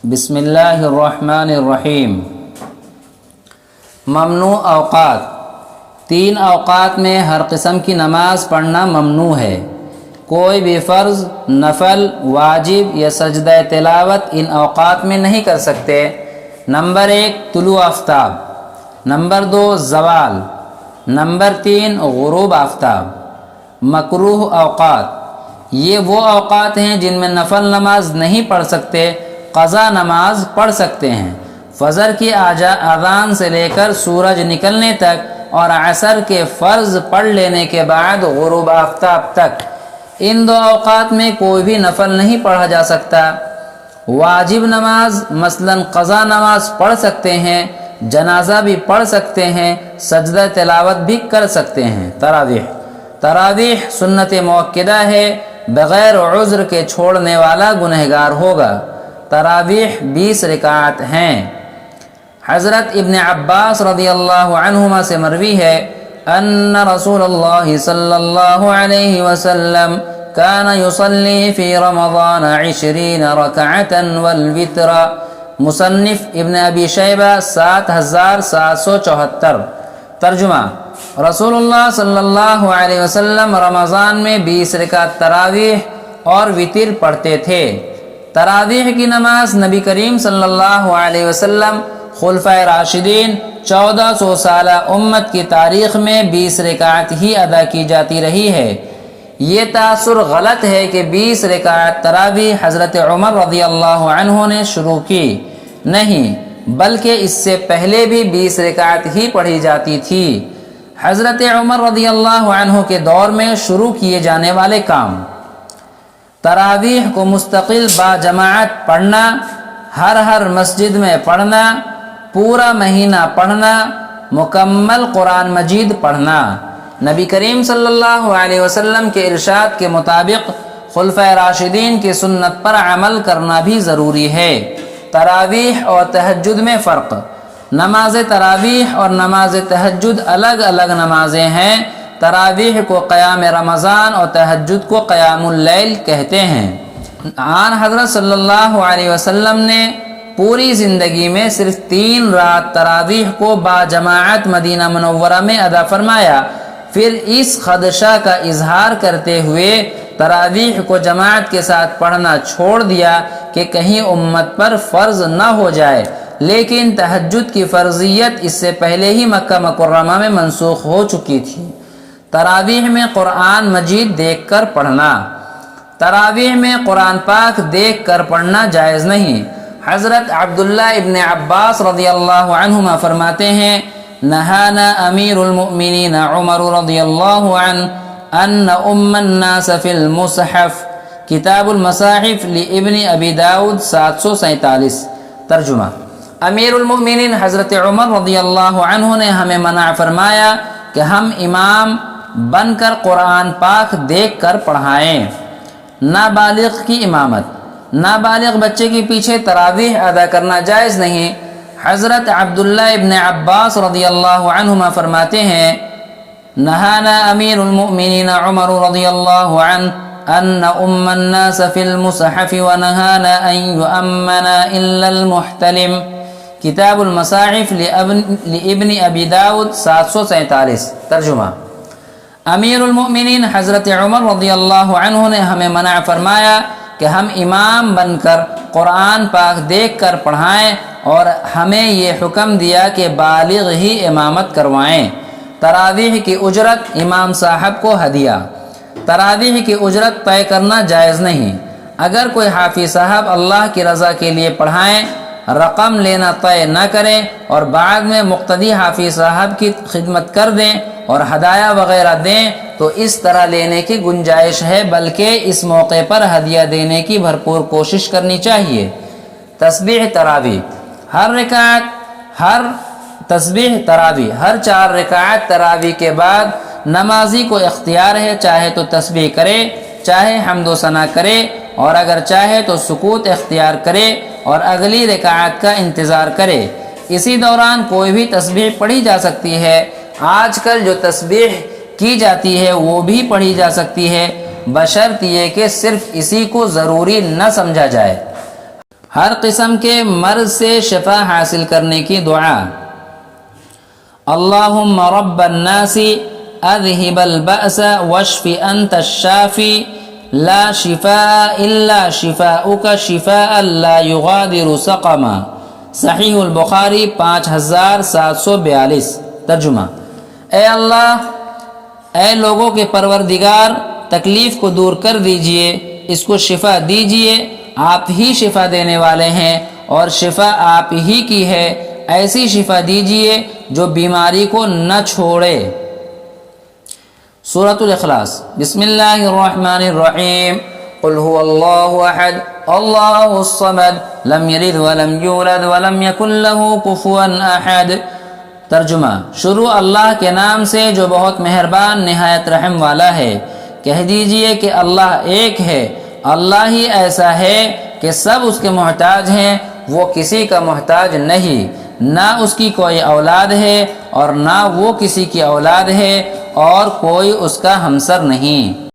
بسم اللہ الرحمن الرحیم۔ ممنوع اوقات، 3 اوقات میں ہر قسم کی نماز پڑھنا ممنوع ہے۔ کوئی بھی فرض، نفل، واجب یا سجدہ تلاوت ان اوقات میں نہیں کر سکتے۔ نمبر 1 طلوع آفتاب، نمبر 2 زوال، نمبر 3 غروب آفتاب۔ مکروہ اوقات، یہ وہ اوقات ہیں جن میں نفل نماز نہیں پڑھ سکتے، قضا نماز پڑھ سکتے ہیں۔ فجر کی اذان سے لے کر سورج نکلنے تک اور عصر کے فرض پڑھ لینے کے بعد غروب آفتاب تک، ان 2 اوقات میں کوئی بھی نفل نہیں پڑھا جا سکتا۔ واجب نماز مثلا قضا نماز پڑھ سکتے ہیں، جنازہ بھی پڑھ سکتے ہیں، سجدہ تلاوت بھی کر سکتے ہیں۔ تراویح سنت مؤکدہ ہے، بغیر عذر کے چھوڑنے والا گنہگار ہوگا۔ تراویح 20 رکعت ہیں۔ حضرت ابن عباس رضی اللہ عنہما سے مروی ہے ان رسول اللہ صلی اللہ علیہ وسلم کان یصلی فی رمضان 20 رکعتا والوتر۔ مصنف ابن ابی شیبہ 7774۔ ترجمہ: رسول اللہ صلی اللہ علیہ وسلم رمضان میں 20 رکعت تراویح اور وتر پڑھتے تھے۔ تراویح کی نماز نبی کریم صلی اللہ علیہ وسلم، خلفائے راشدین، 1400 سالہ امت کی تاریخ میں 20 رکعت ہی ادا کی جاتی رہی ہے۔ یہ تاثر غلط ہے کہ 20 رکعت تراویح حضرت عمر رضی اللہ عنہ نے شروع کی، نہیں بلکہ اس سے پہلے بھی 20 رکعت ہی پڑھی جاتی تھی۔ حضرت عمر رضی اللہ عنہ کے دور میں شروع کیے جانے والے کام: تراویح کو مستقل با جماعت پڑھنا، ہر مسجد میں پڑھنا، پورا مہینہ پڑھنا، مکمل قرآن مجید پڑھنا۔ نبی کریم صلی اللہ علیہ وسلم کے ارشاد کے مطابق خلفائے راشدین کی سنت پر عمل کرنا بھی ضروری ہے۔ تراویح اور تہجد میں فرق: نماز تراویح اور نماز تہجد الگ الگ نمازیں ہیں۔ تراویح کو قیام رمضان اور تہجد کو قیام اللیل کہتے ہیں۔ آن حضرت صلی اللہ علیہ وسلم نے پوری زندگی میں صرف 3 رات تراویح کو با جماعت مدینہ منورہ میں ادا فرمایا، پھر اس خدشہ کا اظہار کرتے ہوئے تراویح کو جماعت کے ساتھ پڑھنا چھوڑ دیا کہ کہیں امت پر فرض نہ ہو جائے، لیکن تہجد کی فرضیت اس سے پہلے ہی مکہ مکرمہ میں منسوخ ہو چکی تھی۔ تراویح میں قرآن مجید دیکھ کر پڑھنا: تراویح میں قرآن پاک دیکھ کر پڑھنا جائز نہیں۔ حضرت عبداللہ ابن عباس رضی اللہ عنہما فرماتے ہیں: نہانا امیر المؤمنین عمر رضی اللہ عنہ ان ام الناس فی المصحف۔ کتاب المصاحف لابن ابی داود 747۔ ترجمہ: امیر المؤمنین حضرت عمر رضی اللہ عنہ نے ہمیں منع فرمایا کہ ہم امام بن کر قرآن پاک دیکھ کر پڑھائیں۔ نابالغ کی امامت: نابالغ بچے کے پیچھے تراویح ادا کرنا جائز نہیں۔ حضرت عبداللہ ابن عباس رضی اللہ عنہما فرماتے ہیں: نہانا امیر المؤمنین عمر رضی اللہ عنہ ان ام الناس فی المصحف ونہانا ان یؤمنا الا المحتلم۔ کتاب المصاحف لابن ابی داود 747۔ ترجمہ: امیر المؤمنین حضرت عمر رضی اللہ عنہ نے ہمیں منع فرمایا کہ ہم امام بن کر قرآن پاک دیکھ کر پڑھائیں، اور ہمیں یہ حکم دیا کہ بالغ ہی امامت کروائیں۔ تراویح کی اجرت امام صاحب کو ہدیہ: تراویح کی اجرت طے کرنا جائز نہیں۔ اگر کوئی حافظ صاحب اللہ کی رضا کے لیے پڑھائیں، رقم لینا طے نہ کریں اور بعد میں مقتدی حافظ صاحب کی خدمت کر دیں اور ہدایہ وغیرہ دیں تو اس طرح لینے کی گنجائش ہے، بلکہ اس موقع پر ہدیہ دینے کی بھرپور کوشش کرنی چاہیے۔ تسبیح تراویح: ہر 4 رکعت تراویح کے بعد نمازی کو اختیار ہے، چاہے تو تسبیح کرے، چاہے حمد و ثنا کرے، اور اگر چاہے تو سکوت اختیار کرے اور اگلی رکعت کا انتظار کرے۔ اسی دوران کوئی بھی تسبیح پڑھی جا سکتی ہے۔ آج کل جو تسبیح کی جاتی ہے وہ بھی پڑھی جا سکتی ہے، بشرط یہ کہ صرف اسی کو ضروری نہ سمجھا جائے۔ ہر قسم کے مرض سے شفا حاصل کرنے کی دعا۔ اللہم رب الناس اذہب البأس واشف انت الشافی لا شفاء الا شفاؤک شفاء لا یغادر سقما۔ صحیح البخاری 5742۔ ترجمہ: اے اللہ، اے لوگوں کے پروردگار، تکلیف کو دور کر دیجئے، اس کو شفا دیجئے، آپ ہی شفا دینے والے ہیں اور شفا آپ ہی کی ہے، ایسی شفا دیجئے جو بیماری کو نہ چھوڑے۔ سورۃ الاخلاص۔ بسم اللہ الرحمن الرحیم۔ قل هو اللہ احد اللہ الصمد لم یلد ولم یولد ولم یکن له کفوا احد۔ ترجمہ: شروع اللہ کے نام سے جو بہت مہربان نہایت رحم والا ہے۔ کہہ دیجئے کہ اللہ ایک ہے، اللہ ہی ایسا ہے کہ سب اس کے محتاج ہیں، وہ کسی کا محتاج نہیں، نہ اس کی کوئی اولاد ہے اور نہ وہ کسی کی اولاد ہے اور کوئی اس کا ہمسر نہیں۔